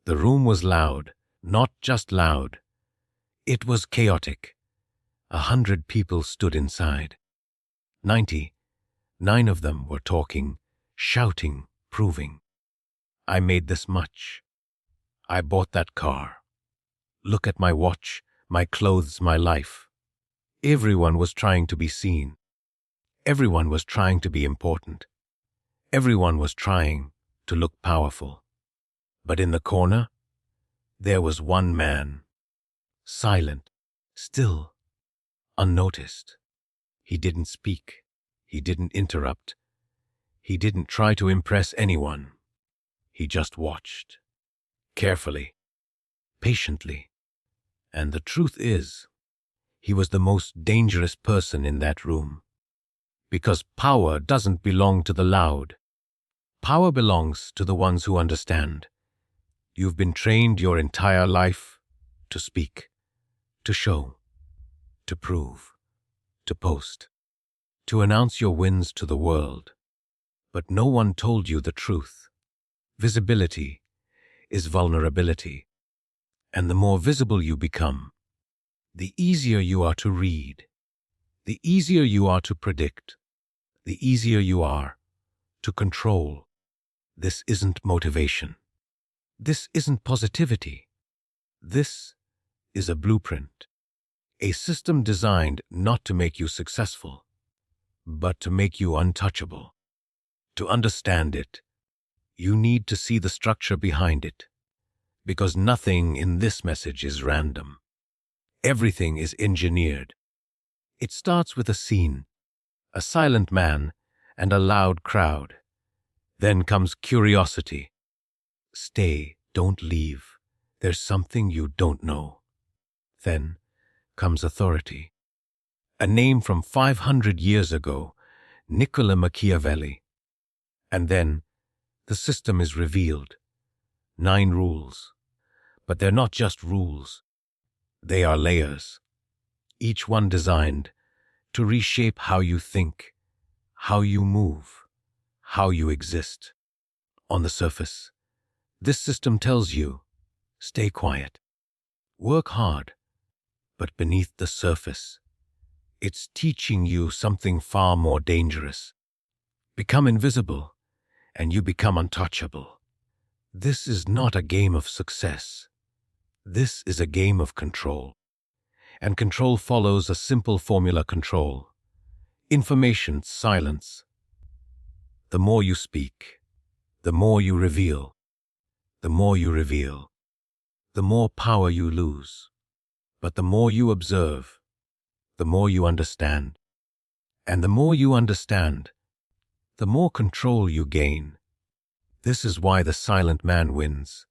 The room was loud, not just loud. It was chaotic. 100 people stood inside. 99 of them were talking, shouting, proving. I made this much. I bought that car. Look at my watch, my clothes, my life. Everyone was trying to be seen. Everyone was trying to be important. Everyone was trying to look powerful. But in the corner, there was one man, silent, still, unnoticed. He didn't speak. He didn't interrupt. He didn't try to impress anyone. He just watched, carefully, patiently. And the truth is, he was the most dangerous person in that room. Because power doesn't belong to the loud. Power belongs to the ones who understand. You've been trained your entire life to speak, to show, to prove, to post, to announce your wins to the world. But no one told you the truth. Visibility is vulnerability. And the more visible you become, the easier you are to read, the easier you are to predict, the easier you are to control. This isn't motivation. This isn't positivity. This is a blueprint, a system designed not to make you successful, but to make you untouchable. To understand it, you need to see the structure behind it, because nothing in this message is random. Everything is engineered. It starts with a scene, a silent man and a loud crowd. Then comes curiosity. Stay, don't leave. There's something you don't know. Then comes authority. A name from 500 years ago, Niccolò Machiavelli. And then the system is revealed. 9 rules. But they're not just rules. They are layers, each one designed to reshape how you think, how you move, how you exist. On the surface, this system tells you, stay quiet, work hard, but beneath the surface, it's teaching you something far more dangerous. Become invisible, and you become untouchable. This is not a game of success. This is a game of control. And control follows a simple formula: control. Information, silence. The more you speak, the more you reveal. The more you reveal, the more power you lose. But the more you observe, the more you understand. And the more you understand, the more control you gain. This is why the silent man wins.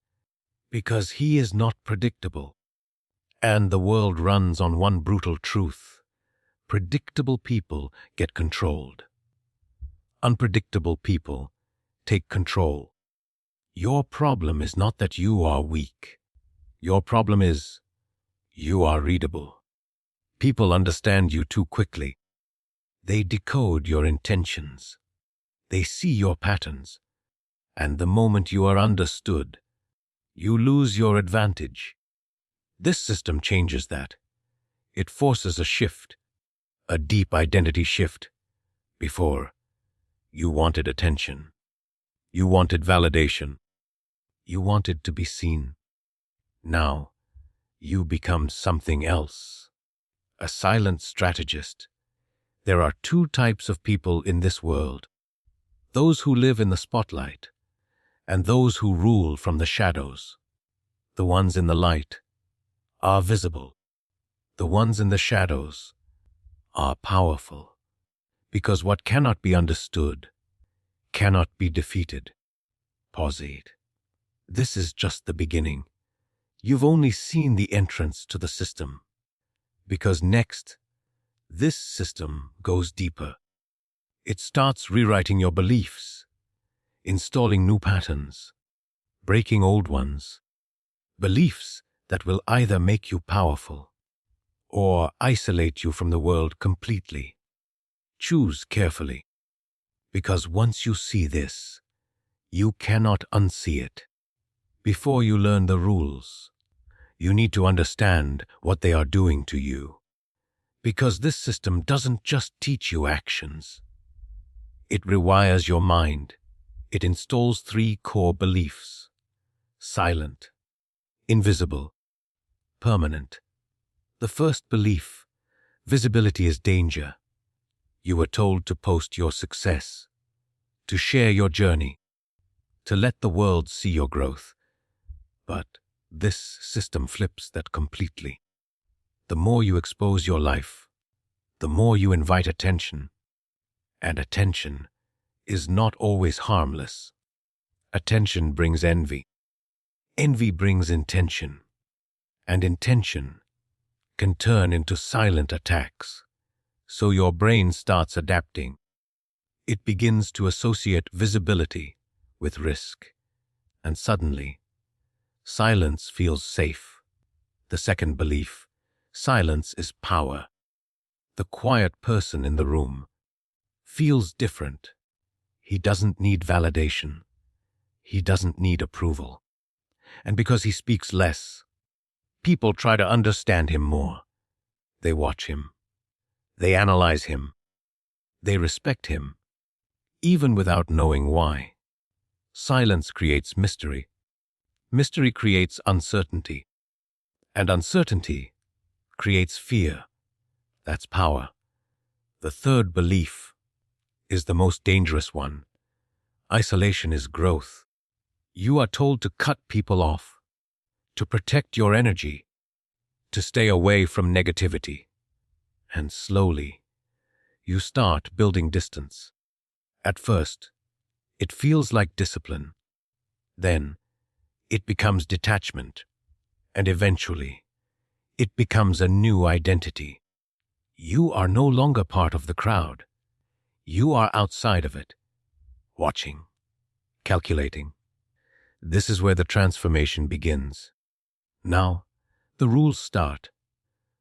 Because he is not predictable. And the world runs on one brutal truth. Predictable people get controlled. Unpredictable people take control. Your problem is not that you are weak. Your problem is you are readable. People understand you too quickly. They decode your intentions. They see your patterns. And the moment you are understood, you lose your advantage. This system changes that. It forces a shift, a deep identity shift. Before, you wanted attention. You wanted validation. You wanted to be seen. Now, you become something else. A silent strategist. There are 2 types of people in this world. Those who live in the spotlight, and those who rule from the shadows. The ones in the light are visible. The ones in the shadows are powerful. Because what cannot be understood cannot be defeated. Pause it. This is just the beginning. You've only seen the entrance to the system. Because next, this system goes deeper. It starts rewriting your beliefs, installing new patterns, breaking old ones, beliefs that will either make you powerful or isolate you from the world completely. Choose carefully, because once you see this, you cannot unsee it. Before you learn the rules, you need to understand what they are doing to you. Because this system doesn't just teach you actions. It rewires your mind. It installs 3 core beliefs: silent, invisible, permanent. The first belief: visibility is danger. You were told to post your success, to share your journey, to let the world see your growth. But this system flips that completely. The more you expose your life, the more you invite attention. And attention is not always harmless. Attention brings envy. Envy brings intention. And intention can turn into silent attacks. So your brain starts adapting. It begins to associate visibility with risk. And suddenly, silence feels safe. The second belief: silence is power. The quiet person in the room feels different. He doesn't need validation. He doesn't need approval. And because he speaks less, people try to understand him more. They watch him. They analyze him. They respect him, even without knowing why. Silence creates mystery. Mystery creates uncertainty. And uncertainty creates fear. That's power. The third belief is the most dangerous one. Isolation is growth. You are told to cut people off, to protect your energy, to stay away from negativity. And slowly, you start building distance. At first, it feels like discipline. Then, it becomes detachment. And eventually, it becomes a new identity. You are no longer part of the crowd. You are outside of it, watching, calculating. This is where the transformation begins. Now, the rules start.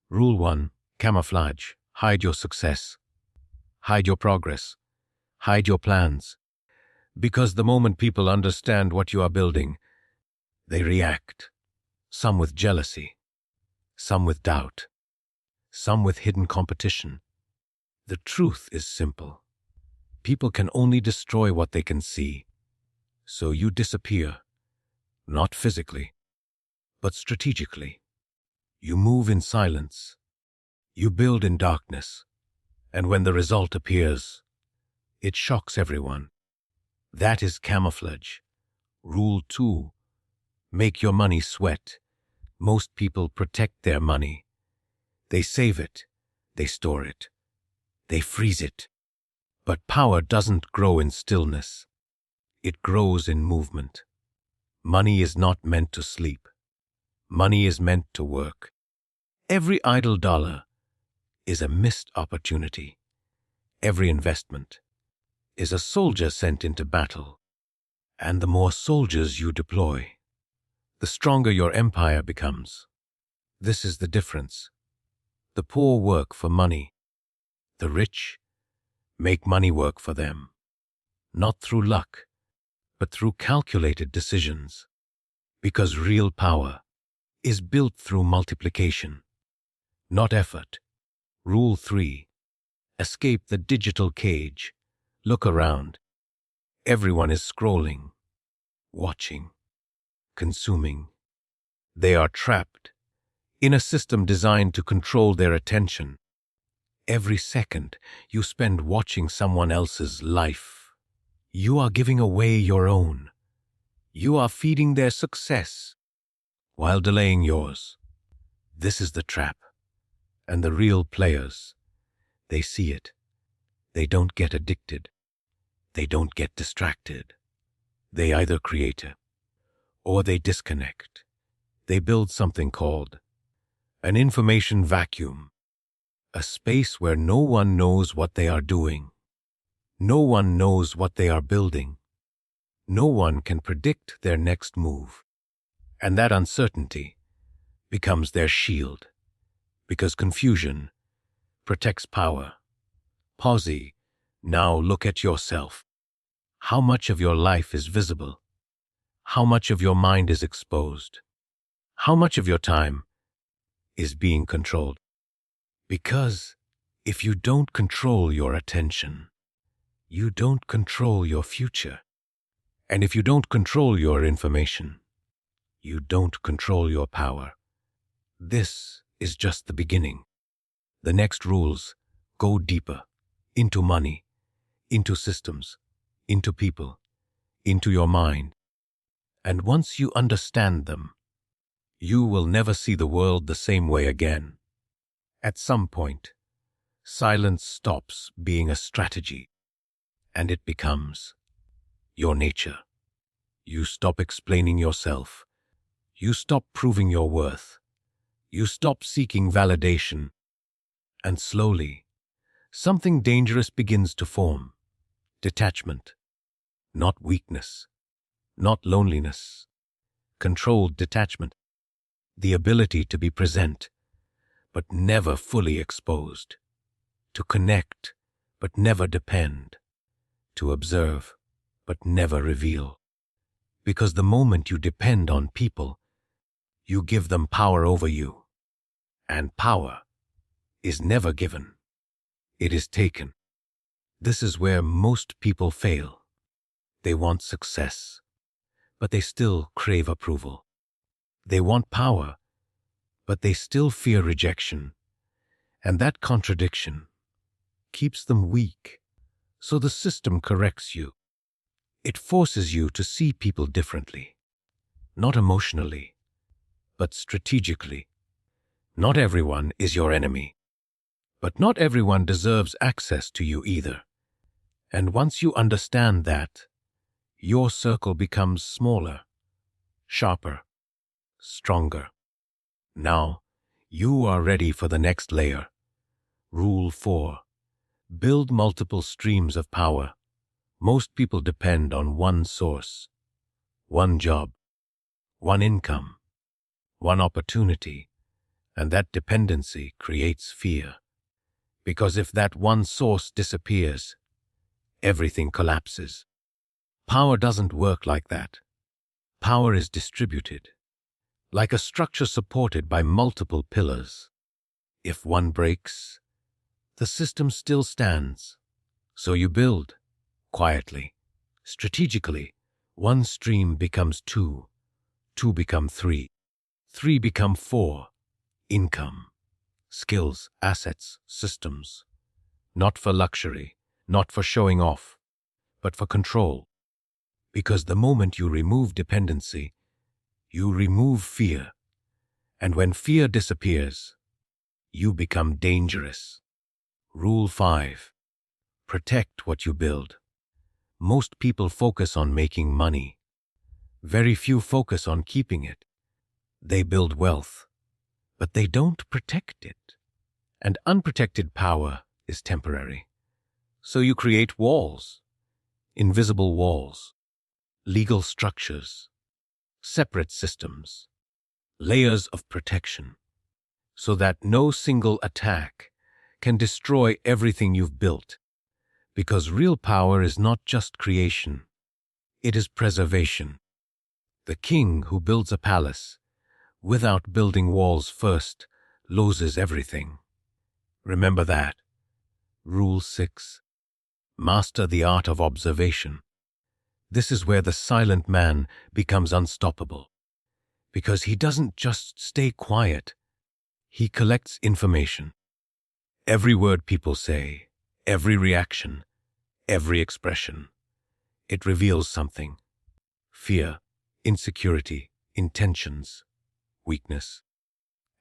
Rule 1, camouflage. Hide your success. Hide your progress. Hide your plans. Because the moment people understand what you are building, they react. Some with jealousy, some with doubt, some with hidden competition. The truth is simple. People can only destroy what they can see. So you disappear, not physically, but strategically. You move in silence. You build in darkness. And when the result appears, it shocks everyone. That is camouflage. Rule 2. Make your money sweat. Most people protect their money. They save it. They store it. They freeze it. But power doesn't grow in stillness. It grows in movement. Money is not meant to sleep. Money is meant to work. Every idle dollar is a missed opportunity. Every investment is a soldier sent into battle. And the more soldiers you deploy, the stronger your empire becomes. This is the difference. The poor work for money. The rich make money work for them. Not through luck, but through calculated decisions. Because real power is built through multiplication, not effort. Rule 3. Escape the digital cage. Look around. Everyone is scrolling, watching, consuming. They are trapped in a system designed to control their attention. Every second you spend watching someone else's life, you are giving away your own. You are feeding their success while delaying yours. This is the trap. And the real players, they see it. They don't get addicted. They don't get distracted. They either create or they disconnect. They build something called an information vacuum, a space where no one knows what they are doing. No one knows what they are building. No one can predict their next move. And that uncertainty becomes their shield, because confusion protects power. Pause. Now look at yourself. How much of your life is visible? how much of your mind is exposed, how much of your time is being controlled. Because if you don't control your attention, you don't control your future. And if you don't control your information, you don't control your power. This is just the beginning. The next rules go deeper, into money, into systems, into people, into your mind. And once you understand them, you will never see the world the same way again. At some point, silence stops being a strategy, and it becomes your nature. You stop explaining yourself. You stop proving your worth. You stop seeking validation. And slowly, something dangerous begins to form. Detachment. Not weakness. Not loneliness. Controlled detachment. The ability to be present, but never fully exposed. To connect, but never depend. To observe, but never reveal. Because the moment you depend on people, you give them power over you. And power is never given. It is taken. This is where most people fail. They want success, but they still crave approval. They want power, but they still fear rejection. And that contradiction keeps them weak. So the system corrects you. It forces you to see people differently. Not emotionally, but strategically. Not everyone is your enemy. But not everyone deserves access to you either. And once you understand that, your circle becomes smaller, sharper, stronger. Now, you are ready for the next layer. Rule 4. Build multiple streams of power. Most people depend on one source, one job, one income, one opportunity, and that dependency creates fear. Because if that one source disappears, everything collapses. Power doesn't work like that. Power is distributed, like a structure supported by multiple pillars. If one breaks, the system still stands. So you build, quietly, strategically. One stream becomes 2, 2 become 3, 3 become 4. Income, skills, assets, systems. Not for luxury, not for showing off, but for control. Because the moment you remove dependency, you remove fear. And when fear disappears, you become dangerous. Rule 5. Protect what you build. Most people focus on making money. Very few focus on keeping it. They build wealth, but they don't protect it. And unprotected power is temporary. So you create walls, invisible walls, legal structures, separate systems, layers of protection, so that no single attack can destroy everything you've built. Because real power is not just creation, it is preservation. The king who builds a palace without building walls first loses everything. Remember that. Rule 6. Master the art of observation. This is where the silent man becomes unstoppable. Because he doesn't just stay quiet. He collects information. Every word people say, every reaction, every expression. It reveals something. Fear, insecurity, intentions, weakness.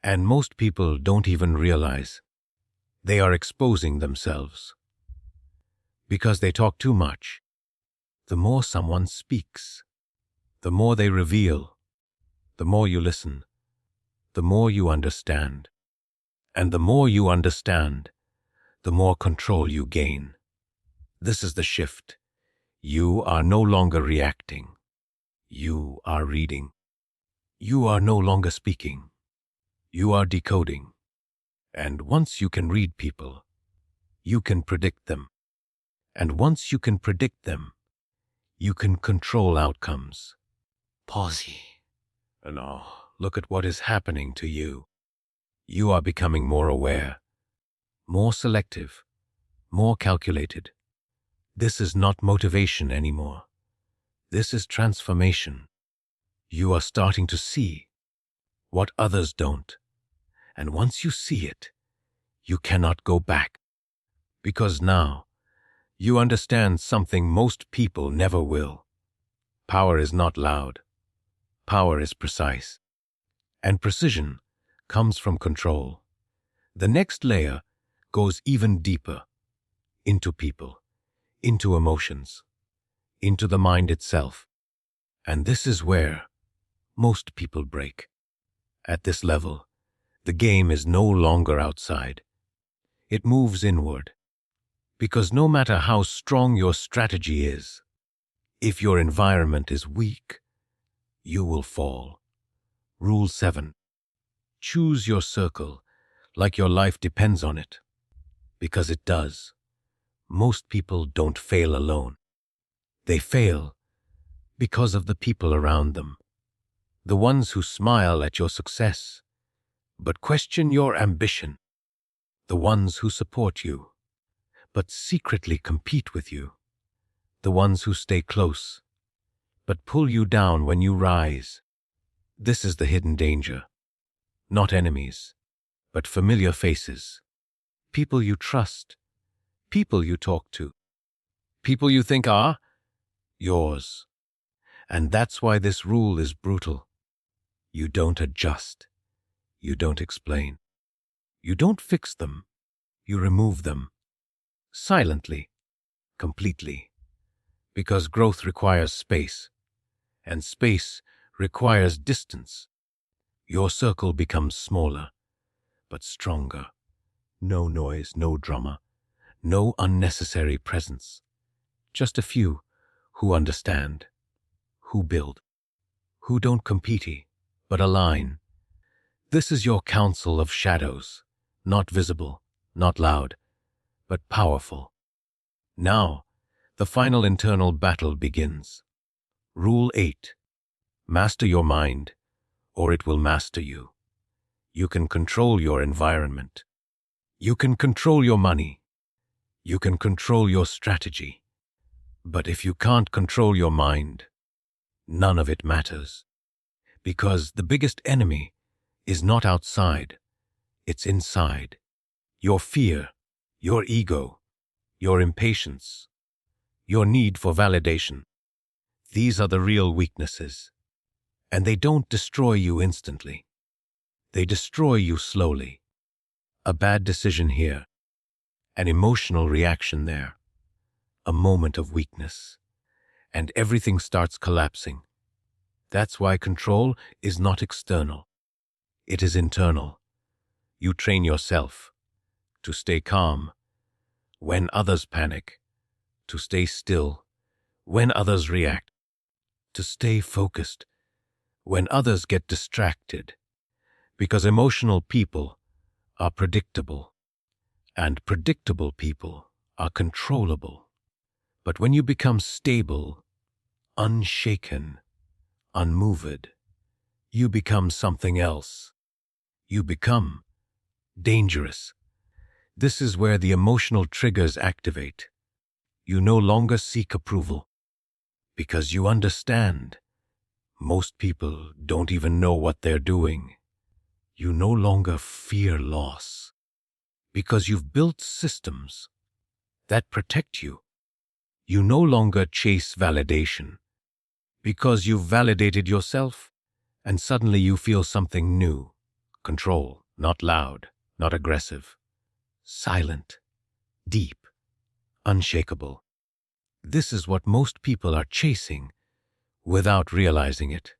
And most people don't even realize they are exposing themselves. Because they talk too much. The more someone speaks, the more they reveal, the more you listen, the more you understand. And the more you understand, the more control you gain. This is the shift. You are no longer reacting. You are reading. You are no longer speaking. You are decoding. And once you can read people, you can predict them. And once you can predict them, you can control outcomes. Posse. And now, look at what is happening to you. You are becoming more aware, more selective, more calculated. This is not motivation anymore. This is transformation. You are starting to see what others don't. And once you see it, you cannot go back. Because now, you understand something most people never will. Power is not loud. Power is precise. And precision comes from control. The next layer goes even deeper, into people, into emotions, into the mind itself. And this is where most people break. At this level, the game is no longer outside. It moves inward. Because no matter how strong your strategy is, if your environment is weak, you will fall. Rule 7. Choose your circle like your life depends on it. Because it does. Most people don't fail alone. They fail because of the people around them. The ones who smile at your success, but question your ambition. The ones who support you, but secretly compete with you. The ones who stay close, but pull you down when you rise. This is the hidden danger. Not enemies, but familiar faces. People you trust, people you talk to, people you think are yours. And that's why this rule is brutal. You don't adjust. You don't explain. You don't fix them. You remove them. Silently. Completely. Because growth requires space. And space requires distance. Your circle becomes smaller, but stronger. No noise, no drama, no unnecessary presence. Just a few who understand, who build, who don't compete, but align. This is your council of shadows, not visible, not loud, but powerful. Now, the final internal battle begins. Rule 8. Master your mind, or it will master you. You can control your environment. You can control your money. You can control your strategy. But if you can't control your mind, none of it matters. Because the biggest enemy is not outside, it's inside. Your fear, your ego, your impatience, your need for validation. These are the real weaknesses. And they don't destroy you instantly. They destroy you slowly. A bad decision here, an emotional reaction there, a moment of weakness, and everything starts collapsing. That's why control is not external. It is internal. You train yourself to stay calm when others panic, to stay still when others react, to stay focused when others get distracted. Because emotional people are predictable, and predictable people are controllable. But when you become stable, unshaken, unmoved, you become something else. You become dangerous. This is where the emotional triggers activate. You no longer seek approval because you understand. Most people don't even know what they're doing. You no longer fear loss because you've built systems that protect you. You no longer chase validation because you've validated yourself, and suddenly you feel something new. Control, not loud, not aggressive. Silent, deep, unshakable. This is what most people are chasing without realizing it.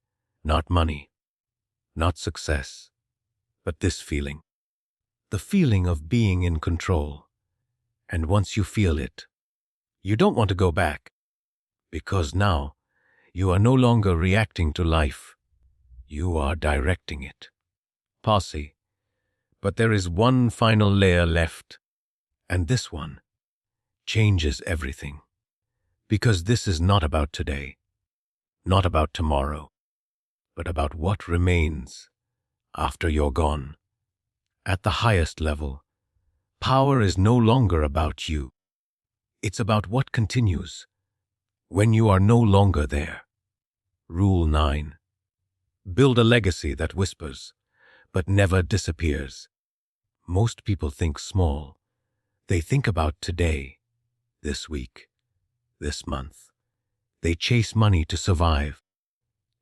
Not money, not success, but this feeling. The feeling of being in control. And once you feel it, you don't want to go back. Because now, you are no longer reacting to life. You are directing it. Posse. But there is one final layer left. And this one changes everything. Because this is not about today, not about tomorrow. but about what remains after you're gone. At the highest level, power is no longer about you. It's about what continues when you are no longer there. Rule 9. Build a legacy that whispers, but never disappears. Most people think small. They think about today, this week, this month. They chase money to survive.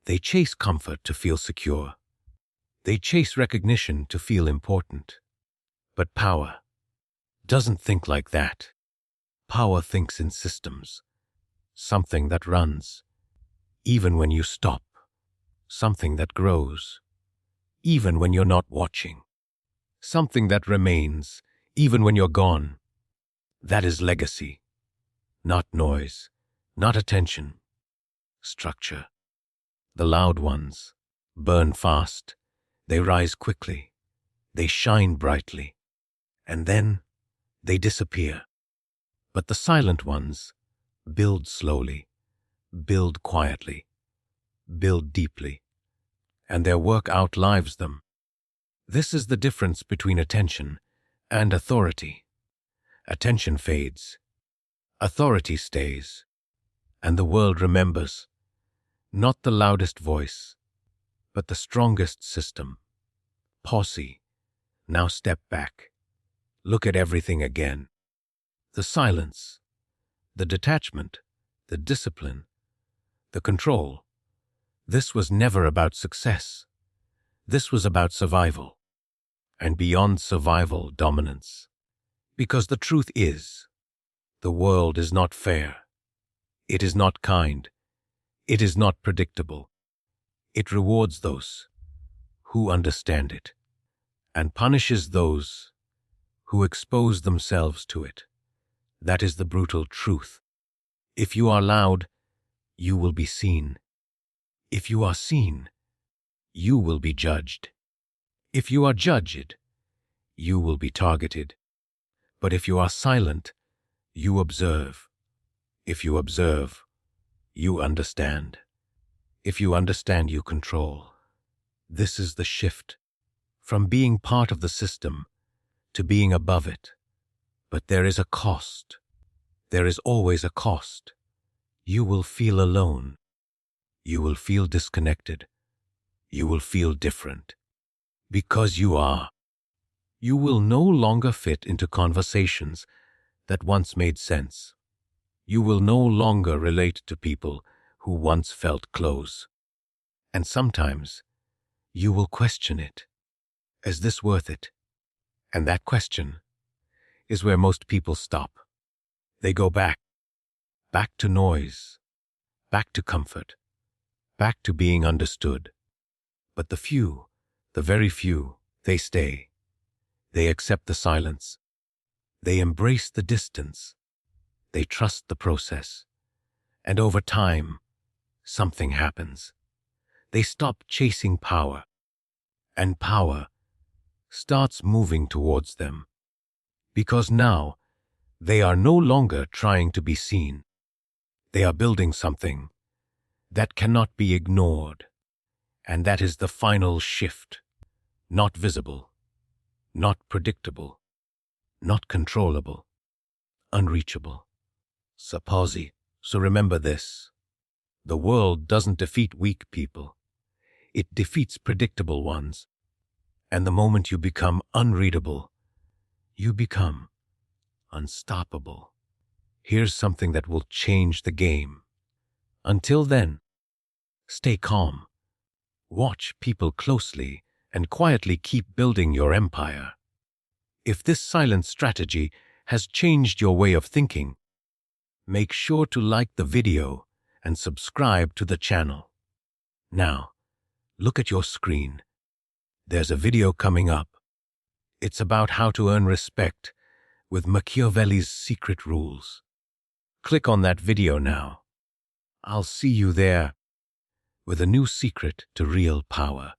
They chase comfort to feel secure. They chase recognition to feel important. But power doesn't think like that. Power thinks in systems. Something that runs, even when you stop. Something that grows, even when you're not watching. Something that remains, even when you're gone. That is legacy. Not noise, not attention. Structure. The loud ones burn fast. They rise quickly. They shine brightly. And then they disappear. But the silent ones build slowly, build quietly, build deeply, and their work outlives them. This is the difference between attention and authority. Attention fades, authority stays, and the world remembers, not the loudest voice, but the strongest system. Posse, now step back. Look at everything again. The silence, the detachment, the discipline, the control. This was never about success. This was about survival. And beyond survival, dominance. Because the truth is, the world is not fair. It is not kind. It is not predictable. It rewards those who understand it and punishes those who expose themselves to it. That is the brutal truth. If you are loud, you will be seen. If you are seen, you will be judged. If you are judged, you will be targeted. But if you are silent, you observe. If you observe, you understand. If you understand, you control. This is the shift from being part of the system to being above it. But there is a cost. There is always a cost. You will feel alone. You will feel disconnected. You will feel different. Because you are. You will no longer fit into conversations that once made sense. You will no longer relate to people who once felt close. And sometimes you will question it. Is this worth it? And that question is where most people stop. They go back to noise, back to comfort, back to being understood. But the few, the very few, they stay. They accept the silence. They embrace the distance. They trust the process. And over time, something happens. They stop chasing power, and power starts moving towards them. Because now, they are no longer trying to be seen. They are building something that cannot be ignored. And that is the final shift. Not visible, not predictable, not controllable, unreachable. So remember this. The world doesn't defeat weak people. It defeats predictable ones. And the moment you become unreadable, you become unstoppable. Here's something that will change the game. Until then, stay calm. Watch people closely and quietly keep building your empire. If this silent strategy has changed your way of thinking, make sure to like the video and subscribe to the channel. Now, look at your screen. There's a video coming up. It's about how to earn respect with Machiavelli's secret rules. Click on that video now. I'll see you there with a new secret to real power.